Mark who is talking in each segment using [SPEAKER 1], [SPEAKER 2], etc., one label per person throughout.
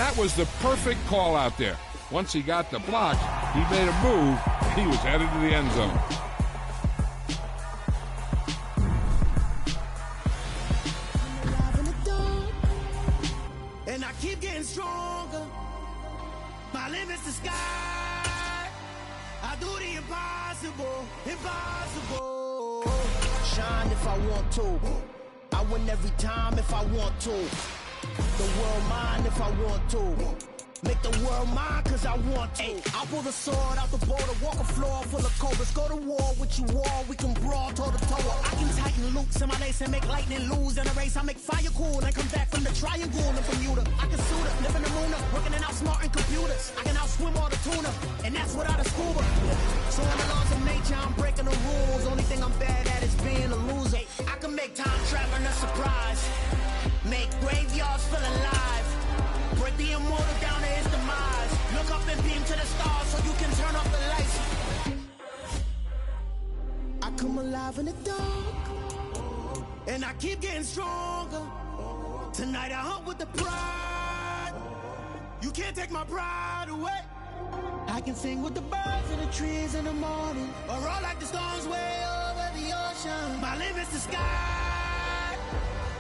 [SPEAKER 1] That was the perfect call out there. Once he got the block, he made a move, and he was headed to the end zone.
[SPEAKER 2] And I keep getting stronger. My limit's the sky. I do the impossible, impossible. Shine if I want to. I win every time if I want to. The world mine if I want to. Make the world mine cause I want to. I'll pull the sword out the border, walk a floor full of cobras. Go to war with you all, we can brawl toe to toe. I can tighten loops in my lace and make lightning lose in a race. I make fire cool and come back from the triangle in Bermuda. I can suit up, live in the moon, working and outsmarting computers. I can outswim all the tuna, and that's without a scuba. So in the laws of nature, I'm breaking the rules. Only thing I'm bad at is being a loser. I can make time traveling a surprise. Make graveyards feel alive. Break the immortal down to his demise. Look up and beam to the stars so you can turn off the lights. I come alive in the dark, and I keep getting stronger. Tonight I hunt with the pride. You can't take my pride away. I can sing with the birds and the trees in the morning, or roll like the storms way over the ocean. My limit's the sky.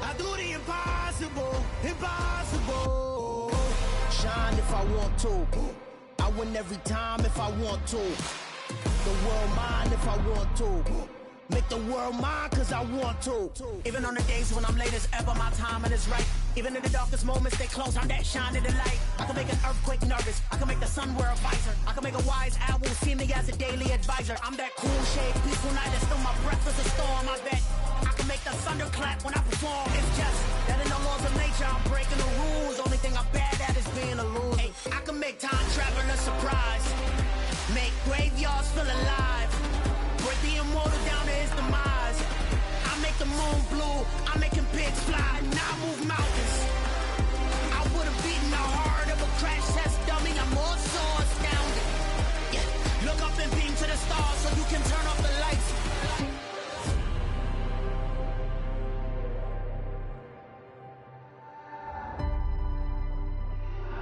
[SPEAKER 2] I do the impossible, impossible. Shine if I want to. I win every time if I want to. The world mine if I want to. Make the world mine cause I want to. Even on the days when I'm late as ever, my timing is right. Even in the darkest moments, they close, I'm that shining the light. I can make an earthquake nervous. I can make the sun wear a visor. I can make a wise owl see me as a daily advisor. I'm that cool shade, peaceful night, and still my breath is a storm. I bet I can make the thunder clap when I perform. It's just that in the laws of nature, I'm breaking the rules. Only thing I'm bad at is being a loser. Hey, I can make time traveling a surprise. Make graveyards feel alive. Break the immortal down to his demise. I make the moon blue. I'm making pigs fly. Now I move mountains. I would have beaten the heart of a crash test dummy. I'm more so astounded. Yeah. Look up and beam to the stars so you can turn off the lights.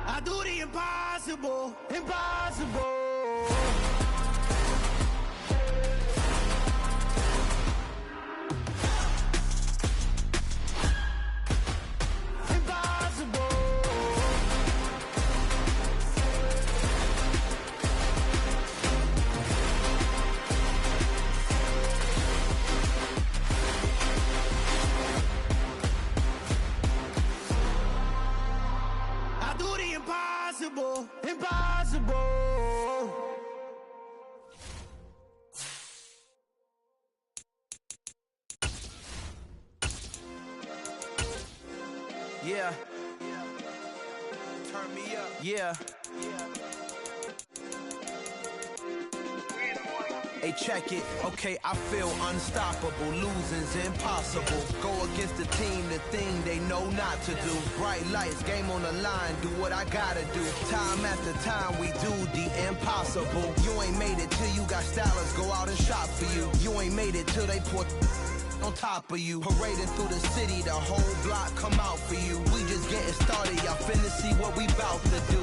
[SPEAKER 2] I do the impossible, impossible. Impossible, impossible. Yeah. Turn me up. Yeah. Hey, check it. Okay, I feel unstoppable. Losing's impossible. Go against the team, the thing they know not to do. Bright lights, game on the line, do what I gotta do. Time after time, we do the impossible. You ain't made it till you got stylists go out and shop for you. You ain't made it till they put on top of you. Parading through the city, the whole block come out for you. We just getting started, y'all finna see what we bout to do.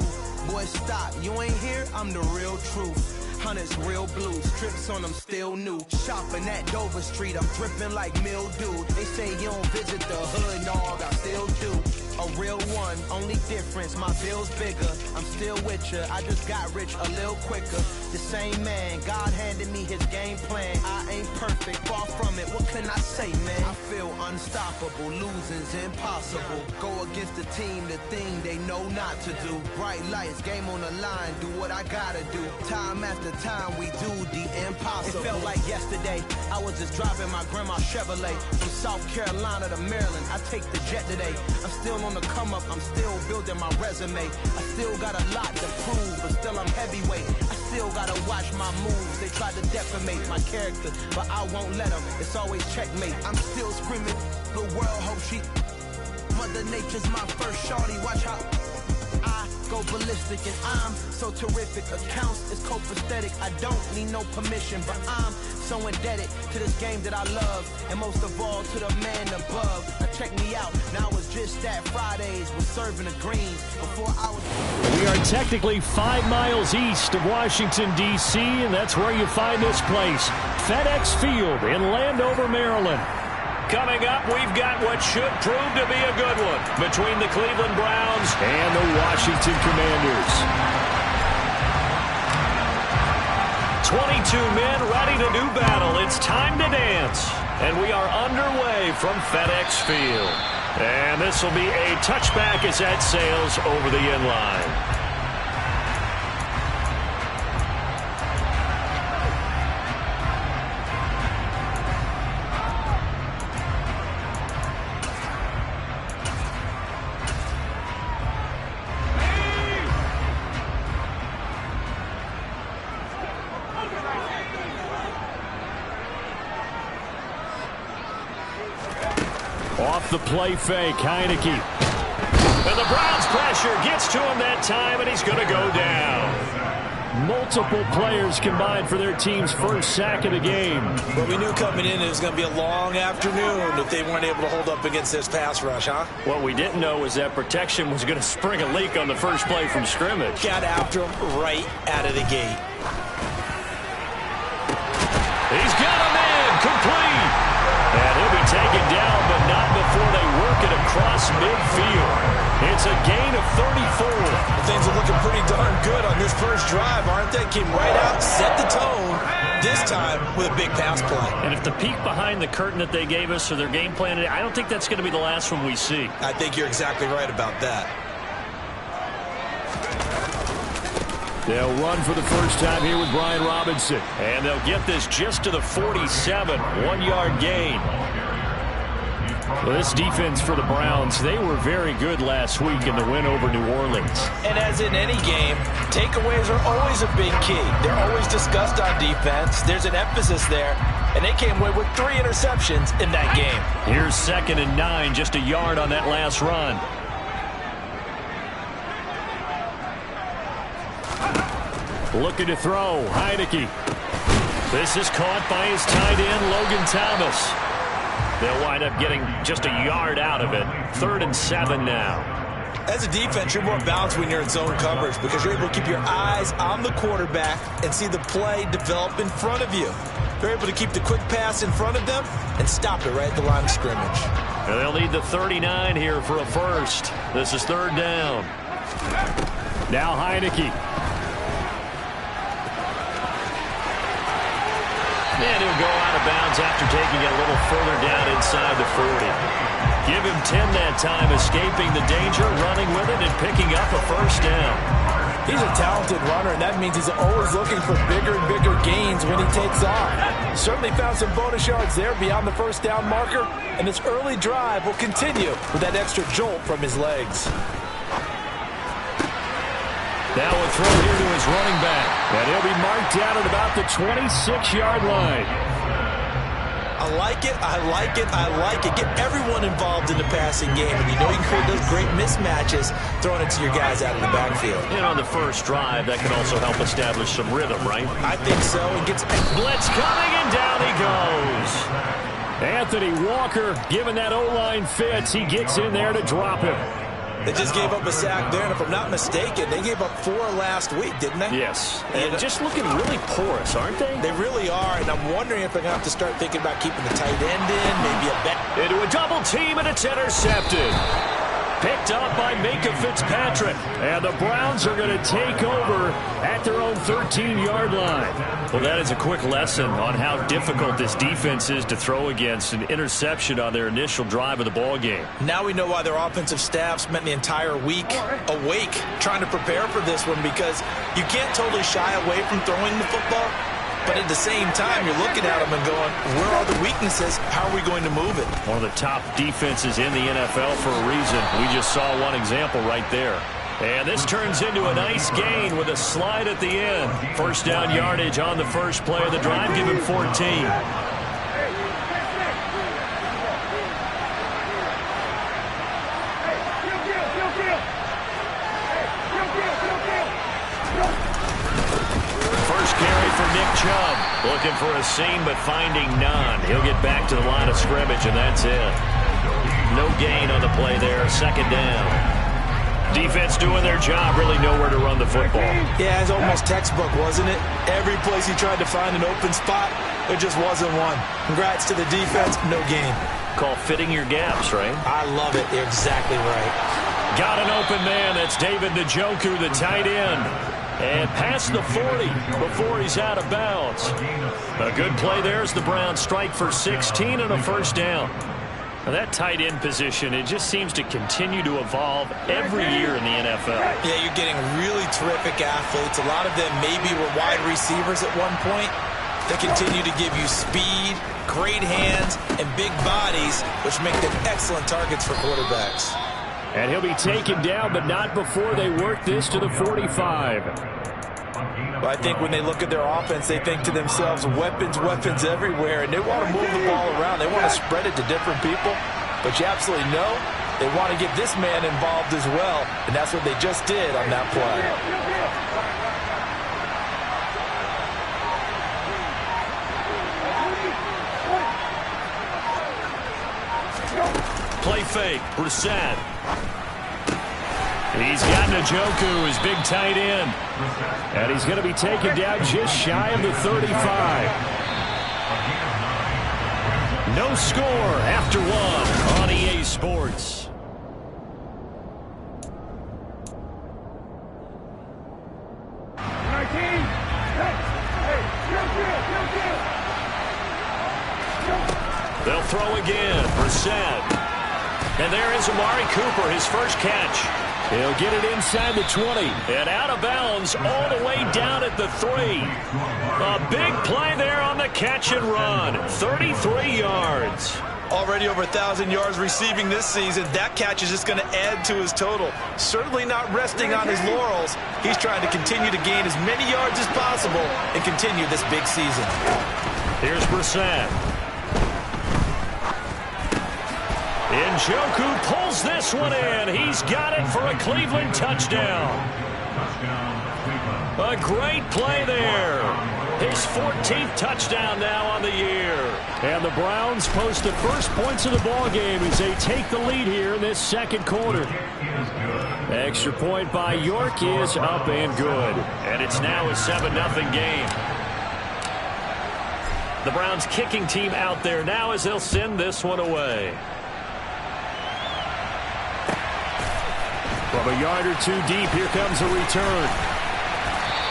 [SPEAKER 2] Boy, stop, you ain't here, I'm the real truth. Hunters, real blues, strips on them still new. Shopping at Dover Street, I'm dripping like mildew. They say you don't visit the hood, dog, I still do. A real one, only difference, my bill's bigger. I'm still with ya, I just got rich a little quicker. The same man, God handed me his game plan. I ain't perfect, far from it, what can I say, man? I feel unstoppable, losing's impossible. Go against the team, the thing they know not to do. Bright lights, game on the line, do what I gotta do. Time after time, we do the impossible. It felt like yesterday, I was just driving my grandma's Chevrolet. From South Carolina to Maryland, I take the jet today. I'm still on the come up, I'm still building my resume. I still got a lot to prove, but still I'm heavyweight. I still gotta watch my moves. They tried to defamate my character, but I won't let them. It's always checkmate. I'm still screaming, the world hope she. Mother Nature's my first shorty. Watch how I go ballistic, and I'm so terrific. Accounts is copacetic. I don't need no permission, but I'm So indebted to this game that I love, and most of all to the man above. Now check me out, now it's just that Fridays was serving the greens before I was...
[SPEAKER 3] We are technically 5 miles east of Washington, D.C., and that's where you find this place, FedEx Field in Landover, Maryland. Coming up, we've got what should prove to be a good one between the Cleveland Browns and the Washington Commanders. 22 men ready to do battle. It's time to dance. And we are underway from FedEx Field. And this will be a touchback as that sails over the end line. Off the play fake, Heineke. And the Browns pressure gets to him that time, and he's going to go down. Multiple players combined for their team's first sack of the game.
[SPEAKER 4] Well, we knew coming in it was going to be a long afternoon if they weren't able to hold up against this pass rush, huh?
[SPEAKER 3] What we didn't know was that protection was going to spring a leak on the first play from scrimmage.
[SPEAKER 4] Got after him right out of the gate.
[SPEAKER 3] He's got him in, complete. And he'll be taken down, but not before they work it across midfield. It's a gain of 34.
[SPEAKER 4] Things are looking pretty darn good on this first drive, aren't they? Came right out, set the tone, this time with a big pass play.
[SPEAKER 3] And if the peek behind the curtain that they gave us or their game plan, I don't think that's going to be the last one we see.
[SPEAKER 4] I think you're exactly right about that.
[SPEAKER 3] They'll run for the first time here with Brian Robinson. And they'll get this just to the 47, 1-yard gain. Well, this defense for the Browns, they were very good last week in the win over New Orleans.
[SPEAKER 4] And as in any game, takeaways are always a big key. They're always discussed on defense. There's an emphasis there. And they came away with 3 interceptions in that game.
[SPEAKER 3] Here's 2nd and 9, just a yard on that last run. Looking to throw, Heineke. This is caught by his tight end, Logan Thomas. They'll wind up getting just a yard out of it. 3rd and 7 now.
[SPEAKER 4] As a defense, you're more balanced when you're in zone coverage because you're able to keep your eyes on the quarterback and see the play develop in front of you. They're able to keep the quick pass in front of them and stop it right at the line of scrimmage.
[SPEAKER 3] And they'll need the 39 here for a first. This is 3rd down. Now Heineke. And he'll go out of bounds after taking it a little further down inside the 40. Give him 10 that time, escaping the danger, running with it, and picking up a first down.
[SPEAKER 4] He's a talented runner, and that means he's always looking for bigger and bigger gains when he takes off. Certainly found some bonus yards there beyond the first down marker, and this early drive will continue with that extra jolt from his legs.
[SPEAKER 3] Now a throw here to his running back. And he'll be marked down at about the 26-yard line.
[SPEAKER 4] I like it, I like it, I like it. Get everyone involved in the passing game. And you know you can create those great mismatches throwing it to your guys out of the backfield.
[SPEAKER 3] And on the first drive, that can also help establish some rhythm, right?
[SPEAKER 4] I think so. It gets
[SPEAKER 3] blitz coming, and down he goes. Anthony Walker, given that O-line fits, he gets in there to drop him.
[SPEAKER 4] They just gave up a sack there, and if I'm not mistaken, they gave up 4 last week, didn't they?
[SPEAKER 3] Yes. And just looking really porous, aren't they?
[SPEAKER 4] They really are, and I'm wondering if they're going to have to start thinking about keeping the tight end in, maybe a bet.
[SPEAKER 3] Into a double team, and it's intercepted. Picked up by Minka Fitzpatrick. And the Browns are going to take over at their own 13-yard line. Well, that is a quick lesson on how difficult this defense is to throw against. An interception on their initial drive of the ball game.
[SPEAKER 4] Now we know why their offensive staff spent the entire week awake trying to prepare for this one, because you can't totally shy away from throwing the football. But at the same time, you're looking at them and going, where are the weaknesses? How are we going to move it?
[SPEAKER 3] One of the top defenses in the NFL for a reason. We just saw one example right there. And this turns into a nice gain with a slide at the end. First down yardage on the first play of the drive. Give him 14. for Nick Chubb. Looking for a seam, but finding none. He'll get back to the line of scrimmage, and that's it. No gain on the play there. Second down. Defense doing their job, really nowhere to run the football.
[SPEAKER 4] Yeah, it's almost textbook, wasn't it? Every place he tried to find an open spot, there just wasn't one. Congrats to the defense, no gain.
[SPEAKER 3] Call fitting your gaps, right?
[SPEAKER 4] I love it. They're exactly right.
[SPEAKER 3] Got an open man. That's David Njoku, the tight end. And past the 40 before he's out of bounds. A good play there as the Browns strike for 16 and a first down. Now that tight end position, it just seems to continue to evolve every year in the NFL.
[SPEAKER 4] Yeah, you're getting really terrific athletes. A lot of them maybe were wide receivers at one point. They continue to give you speed, great hands, and big bodies, which make them excellent targets for quarterbacks.
[SPEAKER 3] And he'll be taken down, but not before they work this to the 45.
[SPEAKER 4] But I think when they look at their offense, they think to themselves, weapons, weapons everywhere, and they want to move the ball around. They want to spread it to different people, but you absolutely know they want to get this man involved as well, and that's what they just did on that play.
[SPEAKER 3] Play fake, Brissett. He's got Njoku, his big tight end. And he's going to be taken down just shy of the 35. No score after one on EA Sports. They'll throw again. Brissett. And there is Amari Cooper, his first catch. He'll get it inside the 20. And out of bounds all the way down at the 3. A big play there on the catch and run. 33 yards.
[SPEAKER 4] Already over 1,000 yards receiving this season. That catch is just going to add to his total. Certainly not resting on his laurels. He's trying to continue to gain as many yards as possible and continue this big season.
[SPEAKER 3] Here's Brissett. Njoku pulls this one in. He's got it for a Cleveland touchdown. A great play there. His 14th touchdown now on the year. And the Browns post the first points of the ball game as they take the lead here in this second quarter. Extra point by York is up and good. And it's now a 7-0 game. The Browns kicking team out there now as they'll send this one away. From a yard or two deep, here comes a return.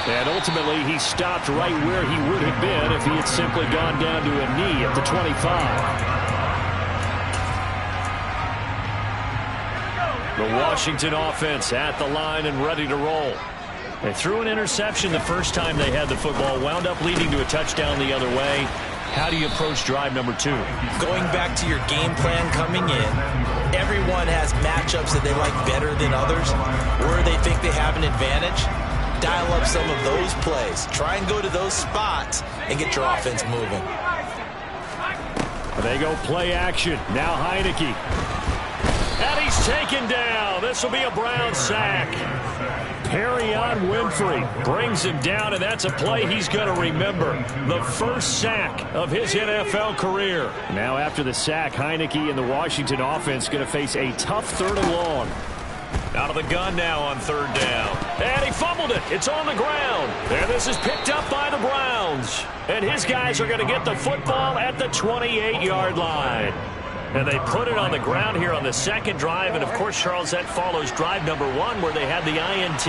[SPEAKER 3] And ultimately, he stopped right where he would have been if he had simply gone down to a knee at the 25. The Washington offense at the line and ready to roll. They threw an interception the first time they had the football, wound up leading to a touchdown the other way. How do you approach drive number 2?
[SPEAKER 4] Going back to your game plan coming in, everyone has matchups that they like better than others, where they think they have an advantage. Dial up some of those plays. Try and go to those spots and get your offense moving.
[SPEAKER 3] They go play action. Now Heineke. And he's taken down. This will be a Brown sack. Perrion Winfrey brings him down, and that's a play he's going to remember. The first sack of his NFL career. Now after the sack, Heineke and the Washington offense going to face a tough 3rd and long. Out of the gun now on 3rd down. And he fumbled it. It's on the ground. And this is picked up by the Browns. And his guys are going to get the football at the 28-yard line. And they put it on the ground here on the second drive. And, of course, Charles, that follows drive number 1 where they had the INT.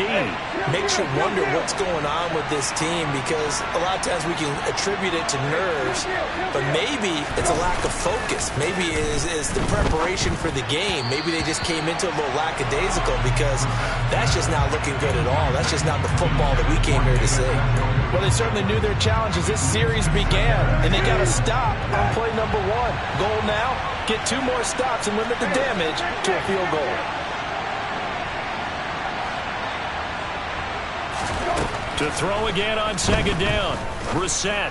[SPEAKER 4] Makes you wonder what's going on with this team because a lot of times we can attribute it to nerves, but maybe it's a lack of focus. Maybe it is the preparation for the game. Maybe they just came into a little lackadaisical because that's just not looking good at all. That's just not the football that we came here to see. Well, they certainly knew their challenge as this series began, and they got to stop on play number 1. Goal now, get 2 more stops and limit the damage to a field goal.
[SPEAKER 3] To throw again on 2nd down. Brissett.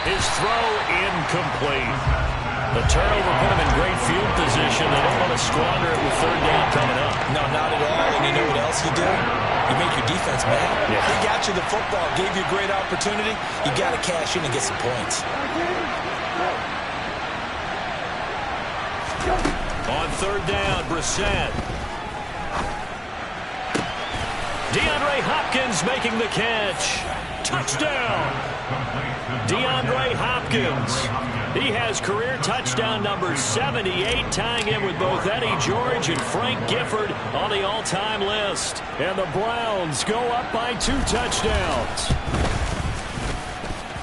[SPEAKER 3] His throw incomplete. The turnover put them in great field position. They don't want to squander it with third down coming up.
[SPEAKER 4] No, not at all. And you know what else you do? You make your defense mad.
[SPEAKER 3] Yeah.
[SPEAKER 4] They got you the football, gave you a great opportunity. You got to cash in and get some points.
[SPEAKER 3] On third down, Brissett. DeAndre Hopkins making the catch. Touchdown. DeAndre Hopkins. He has career touchdown number 78, tying him with both Eddie George and Frank Gifford on the all-time list. And the Browns go up by 2 touchdowns.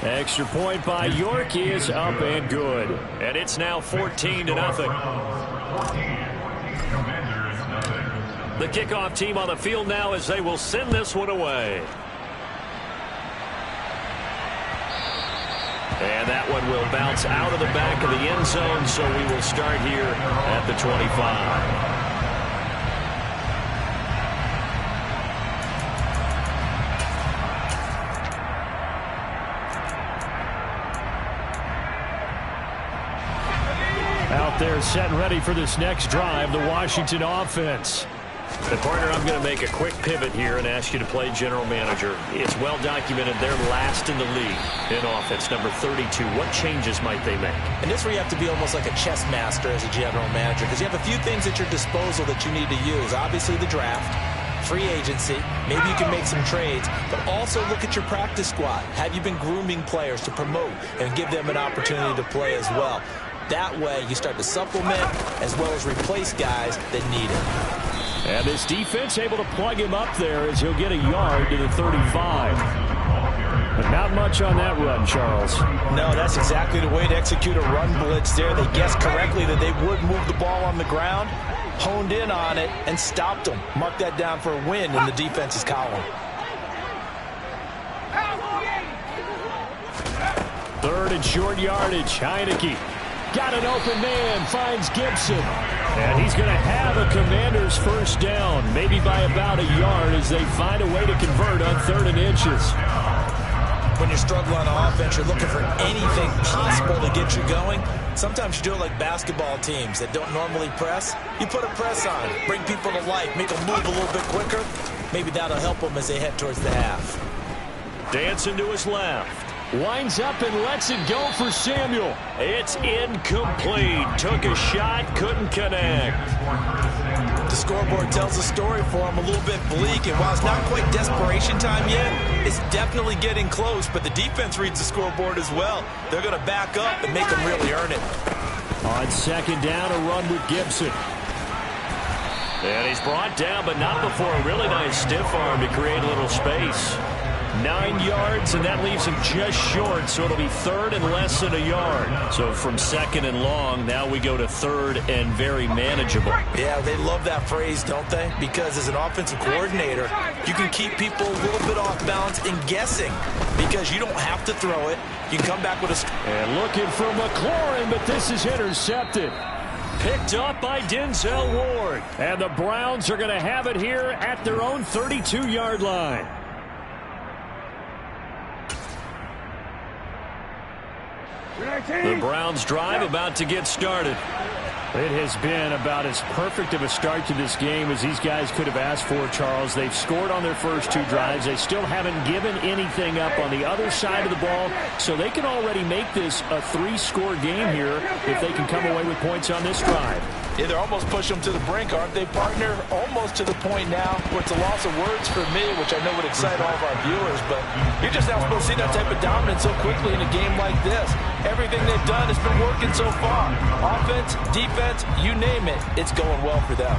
[SPEAKER 3] Extra point by York is up and good. And it's now 14-0. The kickoff team on the field now as they will send this one away. And that one will bounce out of the back of the end zone, so we will start here at the 25. Out there set and ready for this next drive, the Washington offense. And partner, I'm going to make a quick pivot here and ask you to play general manager. It's well documented they're last in the league in offense, number 32. What changes might they make?
[SPEAKER 4] And this is where you have to be almost like a chess master as a general manager, because you have a few things at your disposal that you need to use. Obviously the draft, free agency, maybe you can make some trades, but also look at your practice squad. Have you been grooming players to promote and give them an opportunity to play as well? That way you start to supplement as well as replace guys that need it.
[SPEAKER 3] And this defense able to plug him up there as he'll get a yard to the 35. But not much on that run, Charles.
[SPEAKER 4] No, that's exactly the way to execute a run blitz there. They guessed correctly that they would move the ball on the ground, honed in on it, and stopped them. Mark that down for a win in the defense's column.
[SPEAKER 3] Third and short yardage. Heineke got an open man, finds Gibson. And he's going to have a Commander's first down, maybe by about a yard as they find a way to convert on 3rd and inches.
[SPEAKER 4] When you're struggling on offense, you're looking for anything possible to get you going. Sometimes you do it like basketball teams that don't normally press. You put a press on, bring people to life, make them move a little bit quicker. Maybe that'll help them as they head towards the half.
[SPEAKER 3] Dancing to his left. Winds up and lets it go for Samuel. It's incomplete. Took a shot, couldn't connect.
[SPEAKER 4] The scoreboard tells a story for him, a little bit bleak, and while it's not quite desperation time yet, it's definitely getting close, but the defense reads the scoreboard as well. They're going to back up and make them really earn it.
[SPEAKER 3] On 2nd down, a run with Gibson. And he's brought down, but not before a really nice stiff arm to create a little space. 9 yards, and that leaves him just short, so it'll be 3rd and less than a yard. So from 2nd and long, now we go to 3rd and very manageable.
[SPEAKER 4] Yeah, they love that phrase, don't they? Because as an offensive coordinator, you can keep people a little bit off balance and guessing because you don't have to throw it. You can come back with a...
[SPEAKER 3] And looking for McLaurin, but this is intercepted. Picked up by Denzel Ward. And the Browns are going to have it here at their own 32-yard line. The Browns drive about to get started. It has been about as perfect of a start to this game as these guys could have asked for, Charles. They've scored on their first 2 drives. They still haven't given anything up on the other side of the ball, so they can already make this a 3-score game here if they can come away with points on this drive.
[SPEAKER 4] Yeah, they're almost pushing them to the brink, aren't they, partner? Almost to the point now where it's a loss of words for me, which I know would excite all of our viewers, but you're just not supposed to see that type of dominance so quickly in a game like this. Everything they've done has been working so far. Offense, defense, you name it, it's going well for them.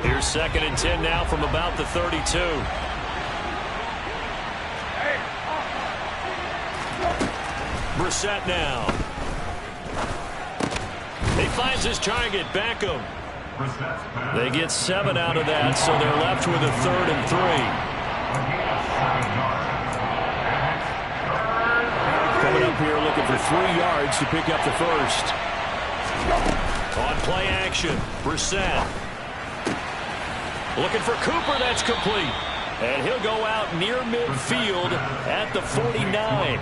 [SPEAKER 3] Here's 2nd and 10 now from about the 32. Brissett now. He finds his target, Beckham. They get 7 out of that, so they're left with a 3rd and 3. Coming up here looking for 3 yards to pick up the first. On play action, Brissett. Looking for Cooper, that's complete. And he'll go out near midfield at the 49.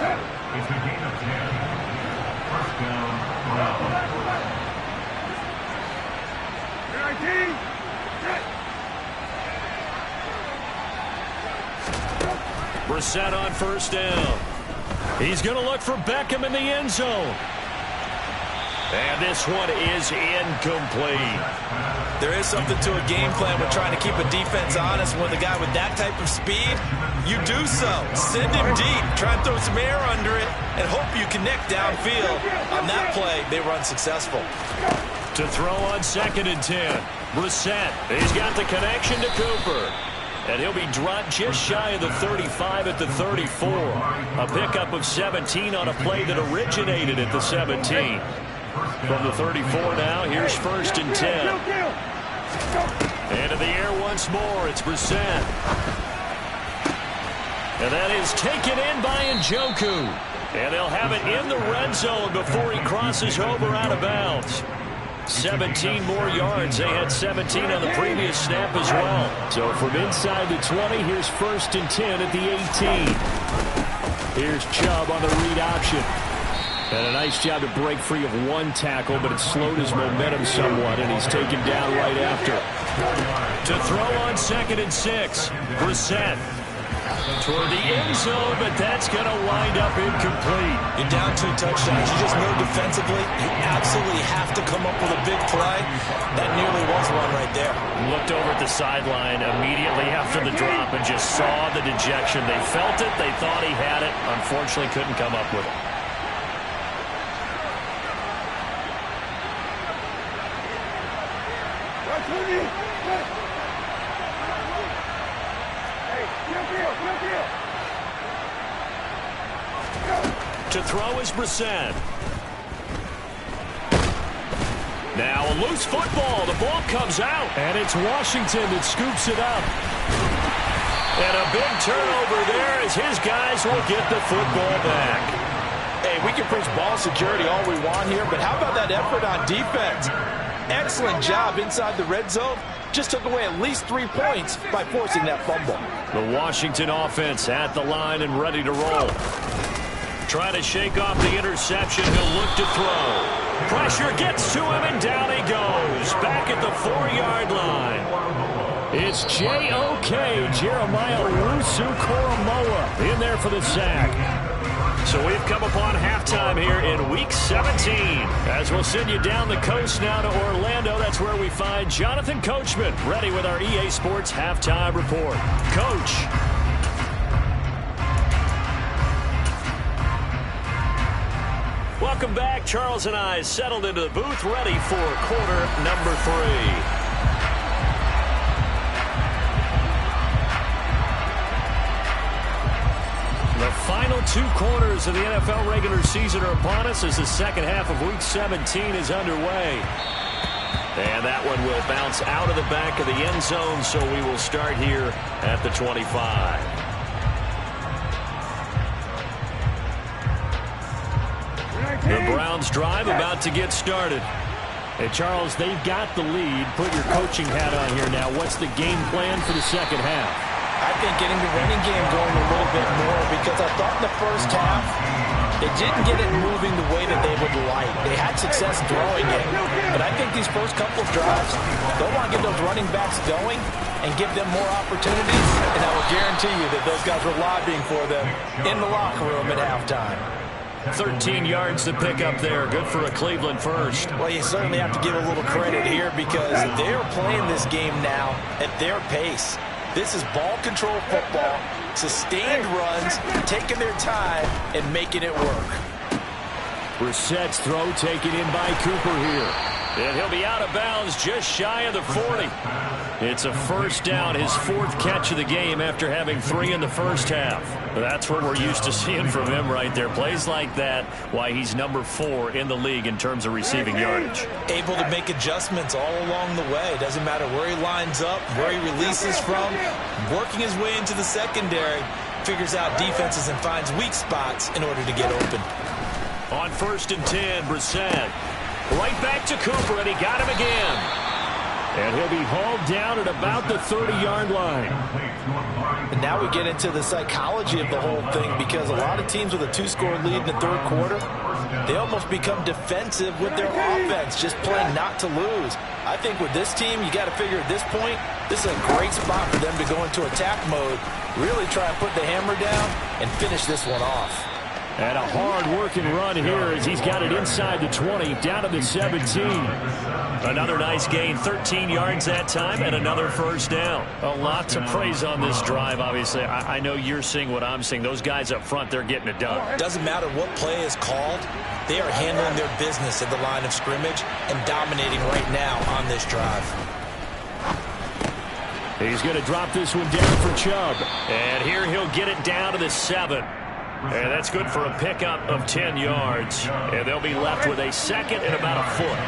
[SPEAKER 5] It's a gain of 10. First down, Browns.
[SPEAKER 3] Brissett on first down. He's going to look for Beckham in the end zone. And this one is incomplete.
[SPEAKER 4] There is something to a game plan with trying to keep a defense honest. When the guy with that type of speed, you do so. Send him deep. Try and throw some air under it and hope you connect downfield. On that play, they were unsuccessful.
[SPEAKER 3] To throw on 2nd and 10. Brissett. He's got the connection to Cooper. And he'll be dropped just shy of the 35 at the 34. A pickup of 17 on a play that originated at the 17. From the 34 now, here's 1st and 10. Into the air once more, it's Brissett. And that is taken in by Njoku. And they'll have it in the red zone before he crosses over out of bounds. 17 more yards. They had 17 on the previous snap as well. So from inside the 20, here's 1st and 10 at the 18. Here's Chubb on the read option. And a nice job to break free of one tackle, but it slowed his momentum somewhat, and he's taken down right after. To throw on 2nd and 6. Brissett toward the end zone, but that's going to wind up incomplete.
[SPEAKER 4] You're down 2 touchdowns. You just know defensively you absolutely have to come up with a big play. That nearly was one right there.
[SPEAKER 3] Looked over at the sideline immediately after the drop and just saw the dejection. They felt it. They thought he had it. Unfortunately, couldn't come up with it. To throw is Brissett. Now a loose football. The ball comes out. And it's Washington that scoops it up. And a big turnover there as his guys will get the football back.
[SPEAKER 4] Hey, we can preach ball security all we want here, but how about that effort on defense? Excellent job inside the red zone. Just took away at least 3 points by forcing that fumble.
[SPEAKER 3] The Washington offense at the line and ready to roll. Trying to shake off the interception. He'll look to throw. Pressure gets to him, and down he goes. Back at the 4-yard line. It's J.O.K. Jeremiah Owusu-Koramoah in there for the sack. So we've come upon halftime here in Week 17. As we'll send you down the coast now to Orlando, that's where we find Jonathan Coachman ready with our EA Sports Halftime Report. Coach. Welcome back. Charles and I settled into the booth, ready for quarter number 3. The final 2 quarters of the NFL regular season are upon us as the second half of Week 17 is underway. And that one will bounce out of the back of the end zone, so we will start here at the 25. The Browns drive about to get started. Hey, Charles, they've got the lead. Put your coaching hat on here now. What's the game plan for the second half?
[SPEAKER 4] I think getting the running game going a little bit more, because I thought in the first half they didn't get it moving the way that they would like. They had success throwing it, but I think these first couple of drives, they'll want to get those running backs going and give them more opportunities, and I will guarantee you that those guys were lobbying for them in the locker room at halftime.
[SPEAKER 3] 13 yards to pick up there. Good for a Cleveland first.
[SPEAKER 4] Well, you certainly have to give a little credit here because they're playing this game now at their pace. This is ball control football, sustained runs, taking their time and making it work.
[SPEAKER 3] Brissett's throw taken in by Cooper here. And he'll be out of bounds just shy of the 40. It's a first down, his 4th catch of the game after having 3 in the first half. That's what we're used to seeing from him right there. Plays like that, why he's number 4 in the league in terms of receiving yardage.
[SPEAKER 4] Able to make adjustments all along the way. Doesn't matter where he lines up, where he releases from. Working his way into the secondary, figures out defenses and finds weak spots in order to get open.
[SPEAKER 3] On 1st and 10, Brissett. Right back to Cooper, and he got him again. And he'll be hauled down at about the 30-yard line.
[SPEAKER 4] And now we get into the psychology of the whole thing, because a lot of teams with a 2-score lead in the third quarter, they almost become defensive with their offense, just playing not to lose. I think with this team, you got to figure at this point, this is a great spot for them to go into attack mode, really try and put the hammer down and finish this one off.
[SPEAKER 3] And a hard-working run here as he's got it inside the 20, down to the 17. Another nice gain, 13 yards that time, and another first down. A lot to praise on this drive, obviously. I know you're seeing what I'm seeing. Those guys up front, they're getting it done.
[SPEAKER 4] Doesn't matter what play is called. They are handling their business at the line of scrimmage and dominating right now on this drive.
[SPEAKER 3] He's going to drop this one down for Chubb. And here he'll get it down to the 7. And that's good for a pickup of 10 yards. And they'll be left with a second and about a foot.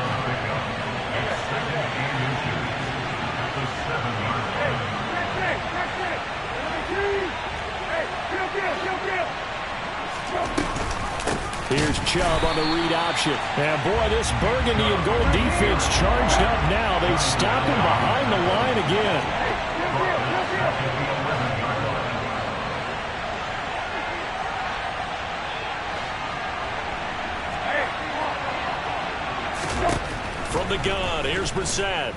[SPEAKER 3] Here's Chubb on the read option. And boy, this burgundy and gold defense charged up now. They stop him behind the line again. From the gun, here's Brissett.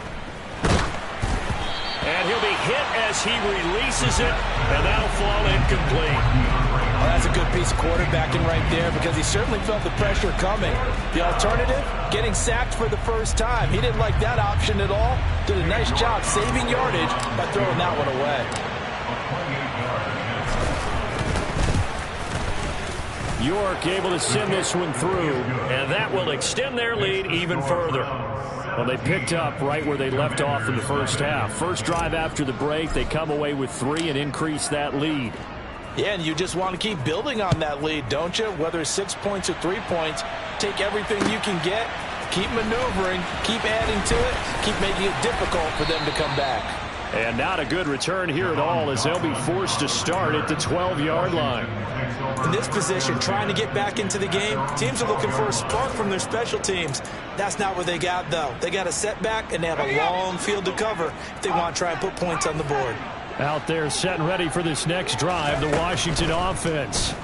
[SPEAKER 3] And he'll be hit as he releases it, and that'll fall incomplete.
[SPEAKER 4] Well, that's a good piece of quarterbacking right there, because he certainly felt the pressure coming. The alternative, getting sacked for the first time. He didn't like that option at all. Did a nice job saving yardage by throwing that one away.
[SPEAKER 3] York able to send this one through, and that will extend their lead even further. Well, they picked up right where they left off in the first half. First drive after the break, they come away with 3 and increase that lead.
[SPEAKER 4] Yeah, and you just want to keep building on that lead, don't you? Whether it's 6 points or 3 points, take everything you can get, keep maneuvering, keep adding to it, keep making it difficult for them to come back.
[SPEAKER 3] And not a good return here at all, as they'll be forced to start at the 12-yard line.
[SPEAKER 4] In this position, trying to get back into the game, teams are looking for a spark from their special teams. That's not what they got, though. They got a setback, and they have a long field to cover if they want to try and put points on the board.
[SPEAKER 3] Out there set and ready for this next drive, the Washington offense.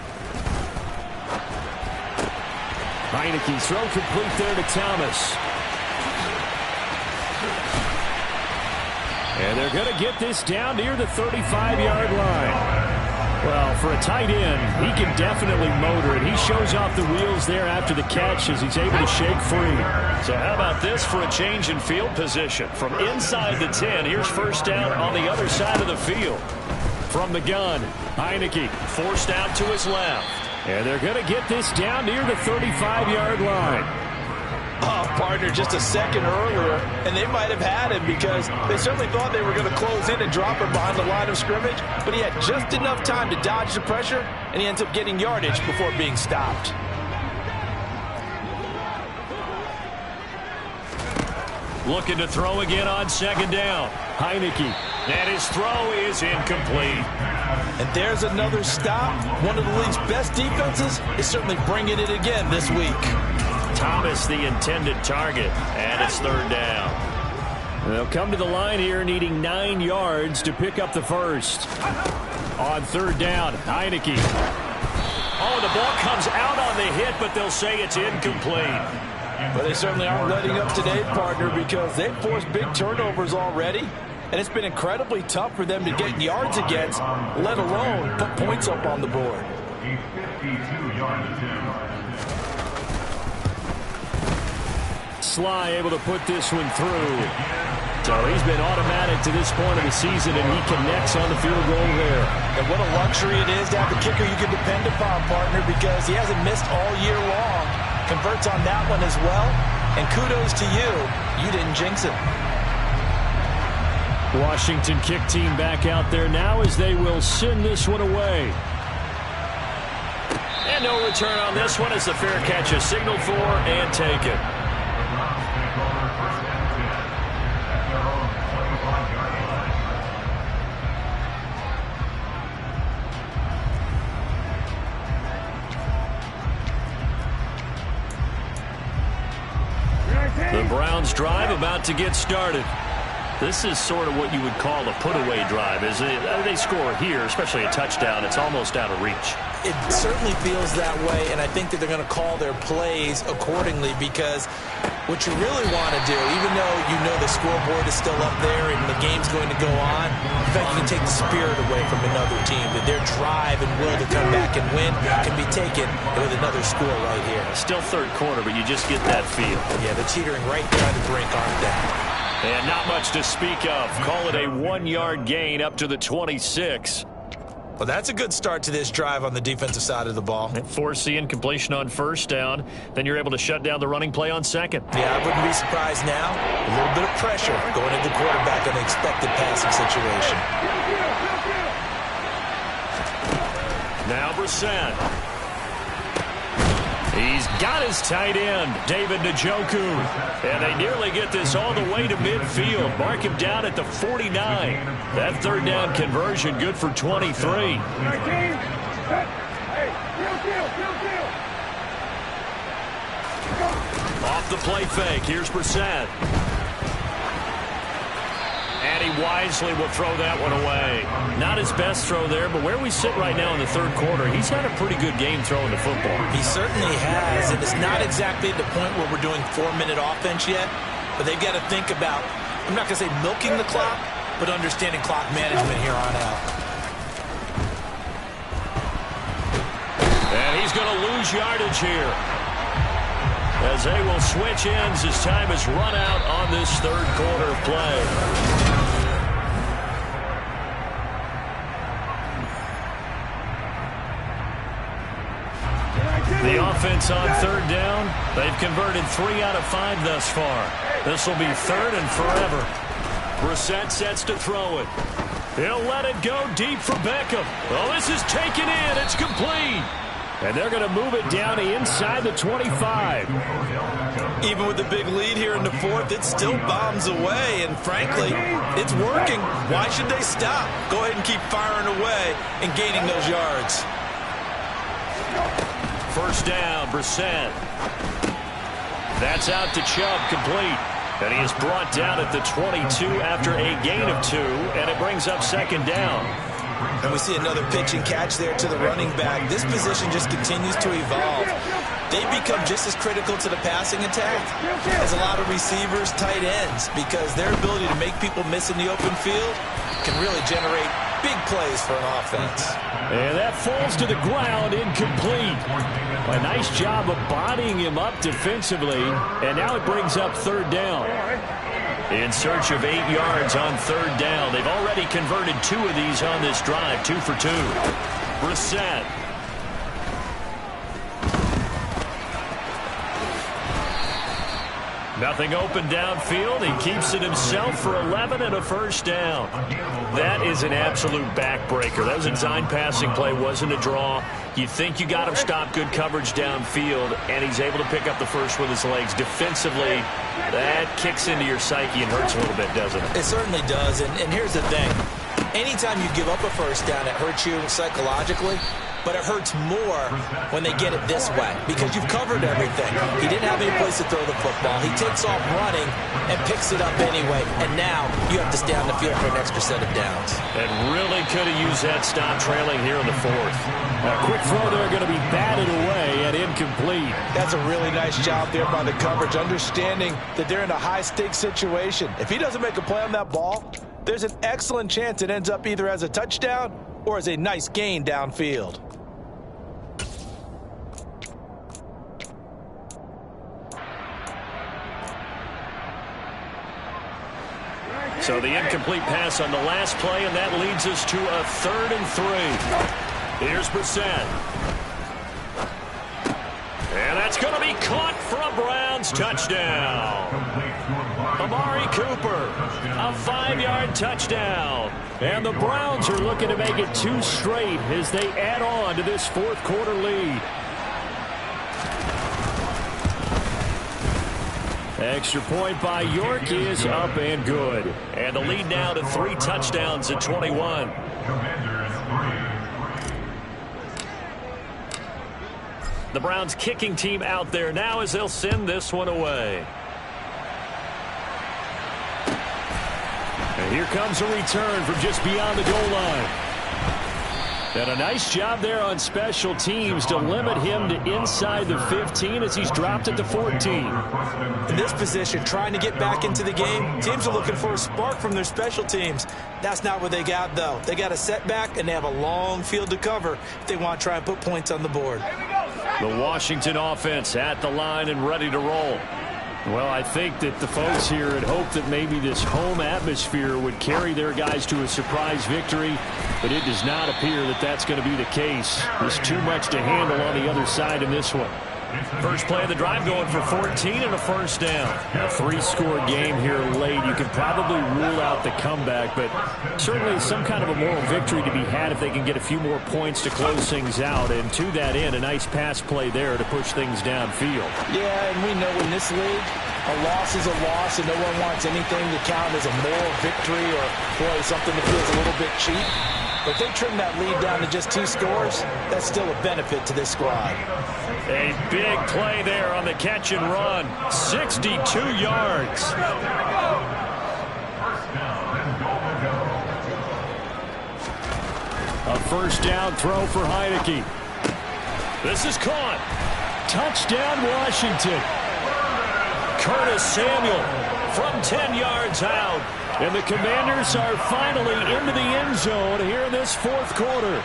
[SPEAKER 3] Heineke throw complete there to Thomas. And they're going to get this down near the 35-yard line. Well, for a tight end, he can definitely motor it. He shows off the wheels there after the catch as he's able to shake free. So how about this for a change in field position? From inside the 10, here's first down on the other side of the field. From the gun, Heineke forced out to his left. And they're going to get this down near the 35-yard line.
[SPEAKER 4] Oh, partner, just a second earlier, and they might have had him because they certainly thought they were going to close in and drop him behind the line of scrimmage, but he had just enough time to dodge the pressure, and he ends up getting yardage before being stopped.
[SPEAKER 3] Looking to throw again on second down. Heineke. And his throw is incomplete.
[SPEAKER 4] And there's another stop. One of the league's best defenses is certainly bringing it again this week.
[SPEAKER 3] Thomas the intended target, and it's third down. They'll come to the line here needing 9 yards to pick up the first. On third down, Heineke. Oh, the ball comes out on the hit, but they'll say it's incomplete.
[SPEAKER 4] But they certainly aren't letting up today, partner, because they've forced big turnovers already, and it's been incredibly tough for them to get yards against, let alone put points up on the board.
[SPEAKER 5] A 52-yard attempt.
[SPEAKER 3] Sly able to put this one through. So he's been automatic to this point of the season, and he connects on the field goal there.
[SPEAKER 4] And what a luxury it is to have a kicker you can depend upon, partner, because he hasn't missed all year long. Converts on that one as well. And kudos to you. You didn't jinx it.
[SPEAKER 3] Washington kick team back out there now as they will send this one away. And no return on this one as the fair catch is signaled for and taken. The Browns drive about to get started. This is sort of what you would call a put-away drive. They score here, especially a touchdown. It's almost out of reach.
[SPEAKER 4] It certainly feels that way, and I think that they're going to call their plays accordingly, because what you really want to do, even though you know the scoreboard is still up there and the game's going to go on, in fact, you can take the spirit away from another team, that their drive and will to come back and win can be taken with another score right here.
[SPEAKER 3] Still third quarter, but you just get that feel.
[SPEAKER 4] Yeah, they're teetering right there on the brink, aren't they?
[SPEAKER 3] And not much to speak of. Call it a 1-yard gain up to the 26.
[SPEAKER 4] Well, that's a good start to this drive on the defensive side of the ball.
[SPEAKER 3] Force the incompletion on first down. Then you're able to shut down the running play on second.
[SPEAKER 4] Yeah, I wouldn't be surprised now. A little bit of pressure going into the quarterback in the expected passing situation.
[SPEAKER 3] Now Brissett. He's got his tight end, David Njoku. And they nearly get this all the way to midfield. Mark him down at the 49. That third down conversion good for 23. Off the play fake. Here's Brissett. And he wisely will throw that one away. Not his best throw there, but where we sit right now in the third quarter, he's had a pretty good game throwing the football.
[SPEAKER 4] He certainly has, and it's not exactly at the point where we're doing 4-minute offense yet, but they've got to think about, I'm not going to say milking the clock, but understanding clock management here on out.
[SPEAKER 3] And he's going to lose yardage here, as they will switch ends as time is run out on this third quarter of play. The offense on third down, they've converted 3 out of 5 thus far. This will be third and forever. Brissett sets to throw it. He'll let it go deep for Beckham. Oh, this is taken in. It's complete. And they're going to move it down inside the 25.
[SPEAKER 4] Even with the big lead here in the fourth, it still bombs away. And frankly, it's working. Why should they stop? Go ahead and keep firing away and gaining those yards.
[SPEAKER 3] First down, Brissett. That's out to Chubb, complete. And he is brought down at the 22 after a gain of 2, and it brings up second down.
[SPEAKER 4] And we see another pitch and catch there to the running back. This position just continues to evolve. They become just as critical to the passing attack as a lot of receivers, tight ends, because their ability to make people miss in the open field can really generate big plays for an offense.
[SPEAKER 3] And that falls to the ground, incomplete. A nice job of bodying him up defensively, and now it brings up third down. In search of 8 yards on third down. They've already converted 2 of these on this drive, 2 for 2. Brissett. Nothing open downfield. He keeps it himself for 11 and a first down. That is an absolute backbreaker. That was a design passing play, wasn't a draw. You think you got him stopped, good coverage downfield, and he's able to pick up the first with his legs. Defensively, that kicks into your psyche and hurts a little bit, doesn't it?
[SPEAKER 4] It certainly does, and here's the thing. Anytime you give up a first down, it hurts you psychologically. But it hurts more when they get it this way because you've covered everything. He didn't have any place to throw the football. He takes off running and picks it up anyway. And now you have to stay on the field for an extra set of downs.
[SPEAKER 3] And really could have used that stop trailing here in the fourth. A quick throw there going to be batted away and incomplete.
[SPEAKER 6] That's a really nice job there by the coverage, understanding that they're in a high-stakes situation. If he doesn't make a play on that ball, there's an excellent chance it ends up either as a touchdown or as a nice gain downfield.
[SPEAKER 3] So the incomplete pass on the last play, and that leads us to a 3rd and 3. Here's Brissett. And that's going to be caught for a Browns touchdown. Amari Cooper, a 5-yard touchdown. And the Browns are looking to make it 2 straight as they add on to this fourth quarter lead. Extra point by York is up and good. And the lead now to 3 touchdowns at 21. The Browns kicking team out there now as they'll send this one away. Here comes a return from just beyond the goal line. And a nice job there on special teams to limit him to inside the 15 as he's dropped it to 14.
[SPEAKER 6] In this position, trying to get back into the game, teams are looking for a spark from their special teams. That's not what they got, though. They got a setback, and they have a long field to cover if they want to try and put points on the board.
[SPEAKER 3] The Washington offense at the line and ready to roll. Well, I think that the folks here had hoped that maybe this home atmosphere would carry their guys to a surprise victory, but it does not appear that that's going to be the case. There's too much to handle on the other side in this one. First play of the drive going for 14 and a first down. A 3-score game here late. You can probably rule out the comeback, but certainly some kind of a moral victory to be had if they can get a few more points to close things out. And to that end, a nice pass play there to push things downfield.
[SPEAKER 6] Yeah, and we know in this league, a loss is a loss, and no one wants anything to count as a moral victory or, boy, something that feels a little bit cheap. But if they trim that lead down to just 2 scores, that's still a benefit to this squad.
[SPEAKER 3] A big play there on the catch and run. 62 yards. A first down throw for Heineke. This is caught. Touchdown, Washington. Curtis Samuel from 10 yards out. And the Commanders are finally into the end zone here in this fourth quarter.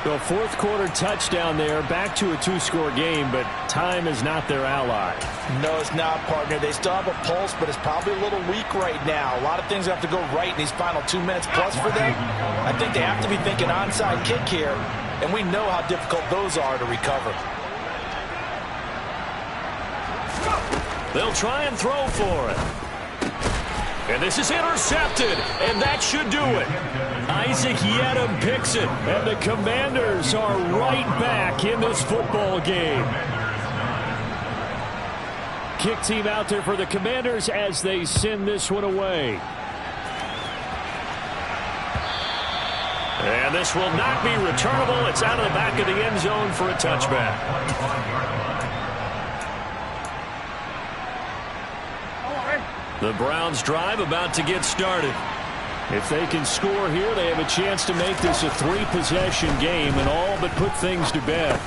[SPEAKER 3] The fourth quarter touchdown there, back to a 2-score game, but time is not their ally.
[SPEAKER 6] No, it's not, partner. They still have a pulse, but it's probably a little weak right now. A lot of things have to go right in these final 2 minutes plus for them. I think they have to be thinking onside kick here, and we know how difficult those are to recover.
[SPEAKER 3] They'll try and throw for it. And this is intercepted, and that should do it. Isaac Yedem picks it, and the Commanders are right back in this football game. Kick team out there for the Commanders as they send this one away. And this will not be returnable. It's out of the back of the end zone for a touchback. The Browns drive about to get started. If they can score here, they have a chance to make this a 3-possession game and all but put things to bed.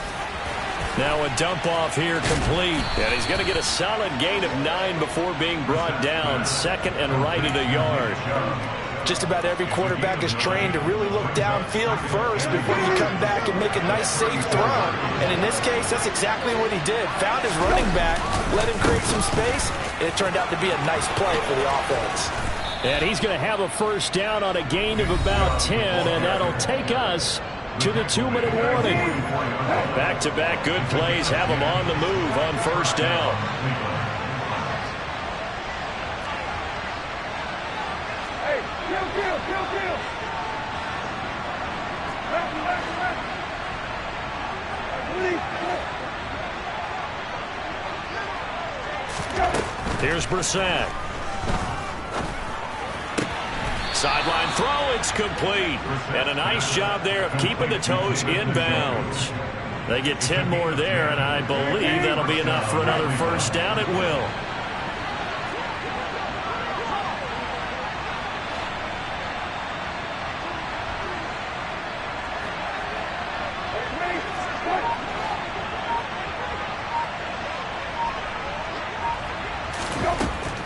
[SPEAKER 3] Now a dump off here complete. And he's going to get a solid gain of 9 before being brought down. Second and right at a yard.
[SPEAKER 6] Just about every quarterback is trained to really look downfield first before you come back and make a nice, safe throw. And in this case, that's exactly what he did. Found his running back, let him create some space, and it turned out to be a nice play for the offense.
[SPEAKER 3] And he's going to have a first down on a gain of about 10, and that'll take us to the 2-minute warning. Back-to-back good plays have him on the move on first down. Here's Brissett. Sideline throw, it's complete. And a nice job there of keeping the toes inbounds. They get 10 more there, and I believe that'll be enough for another first down. It will.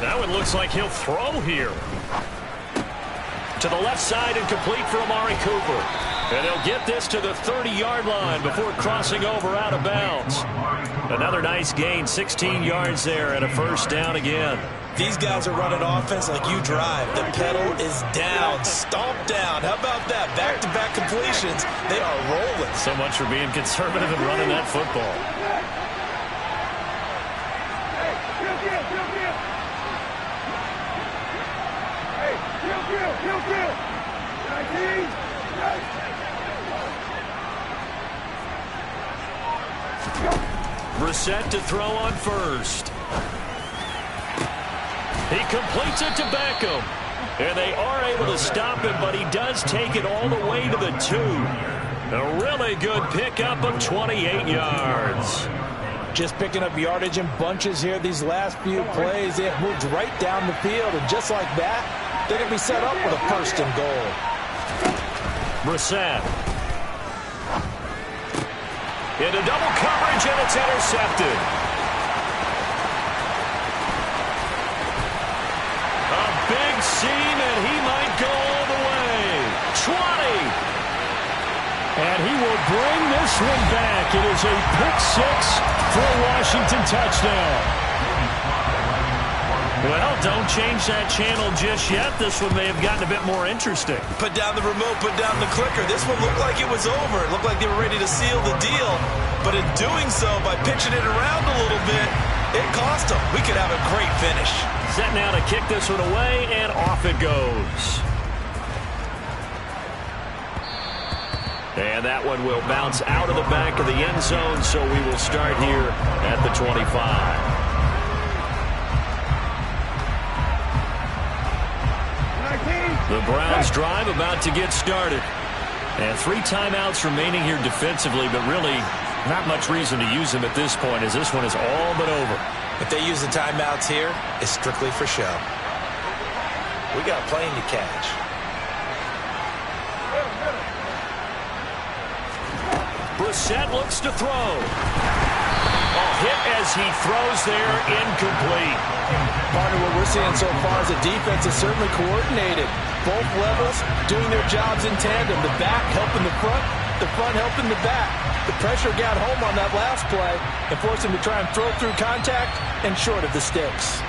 [SPEAKER 3] That one looks like he'll throw here. To the left side and complete for Amari Cooper. And they'll get this to the 30-yard line before crossing over out of bounds. Another nice gain, 16 yards there and a first down again.
[SPEAKER 6] These guys are running offense like you drive. The pedal is down, stomp down. How about that? Back-to-back completions. They are rolling.
[SPEAKER 3] So much for being conservative and running that football. Brissett to throw on first. He completes it to Beckham. And they are able to stop him, but he does take it all the way to the 2. A really good pickup of 28 yards.
[SPEAKER 6] Just picking up yardage in bunches here these last few plays. They have moved right down the field, and just like that, they're going to be set up with a first and goal.
[SPEAKER 3] Brissett. Into double coverage, and it's intercepted. A big seam, and he might go all the way. 20. And he will bring this one back. It is a pick six for a Washington touchdown. Well, don't change that channel just yet. This one may have gotten a bit more interesting.
[SPEAKER 4] Put down the remote, put down the clicker. This one looked like it was over. It looked like they were ready to seal the deal. But in doing so, by pitching it around a little bit, it cost them. We could have a great finish.
[SPEAKER 3] Set now to kick this one away, and off it goes. And that one will bounce out of the back of the end zone, so we will start here at the 25. The Browns drive about to get started. And 3 timeouts remaining here defensively, but really not much reason to use them at this point, as this one is all but over.
[SPEAKER 4] If they use the timeouts here, it's strictly for show. We got a plane to catch.
[SPEAKER 3] Brissett looks to throw. A hit as he throws there, incomplete.
[SPEAKER 6] Partner, what we're seeing so far is the defense is certainly coordinated. Both levels doing their jobs in tandem. The back helping the front helping the back. The pressure got home on that last play and forced him to try and throw through contact and short of the sticks.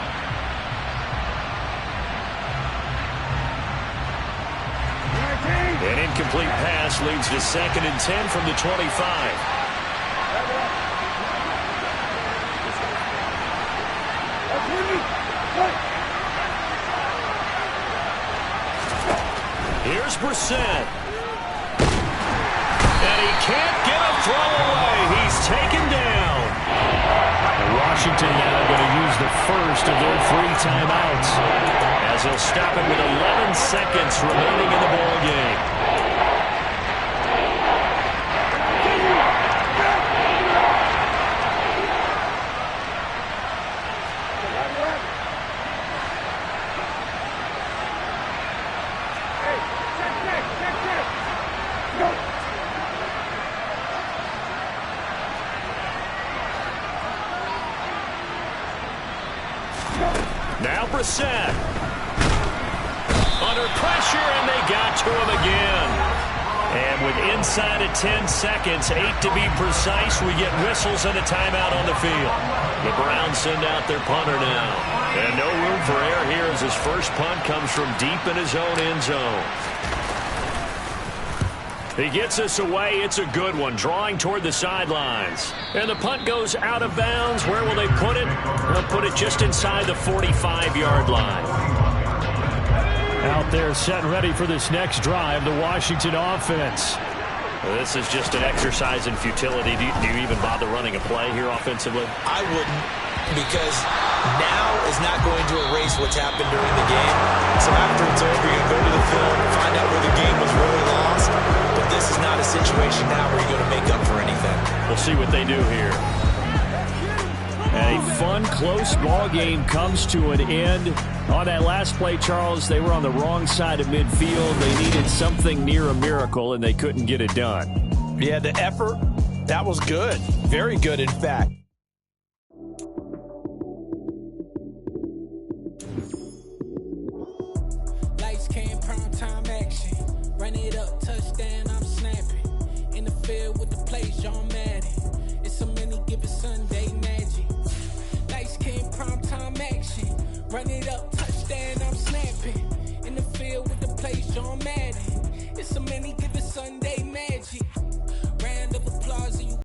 [SPEAKER 3] An incomplete pass leads to 2nd and 10 from the 25. Here's Brissett. And he can't get a throw away. He's taken down. And Washington now going to use the first of their 3 timeouts, as he'll stop it with 11 seconds remaining in the ball game. Now Brissett. Under pressure, and they got to him again. And with inside of 10 seconds, 8 to be precise, we get whistles and a timeout on the field. The Browns send out their punter now. And no room for error here as his first punt comes from deep in his own end zone. He gets us away. It's a good one, drawing toward the sidelines. And the punt goes out of bounds. Where will they put it? They'll put it just inside the 45-yard line. Out there set and ready for this next drive, the Washington offense. Well, this is just an exercise in futility. Do you even bother running a play here offensively?
[SPEAKER 4] I wouldn't, because now is not going to erase what's happened during the game. So after it's over, you go to the film, find out where the game was really lost. But this is not a situation now where you're going to make up for anything.
[SPEAKER 3] We'll see what they do here. And a fun, close ball game comes to an end. On that last play, Charles, they were on the wrong side of midfield. They needed something near a miracle, and they couldn't get it done.
[SPEAKER 6] Yeah, the effort, that was good. Very good, in fact.
[SPEAKER 7] Lights came, prime time action. Run it up, touchdown, I'm snapping. In the field with the plays, John Madden. It's a many given Sunday magic. Lights came, prime time action. Run it up.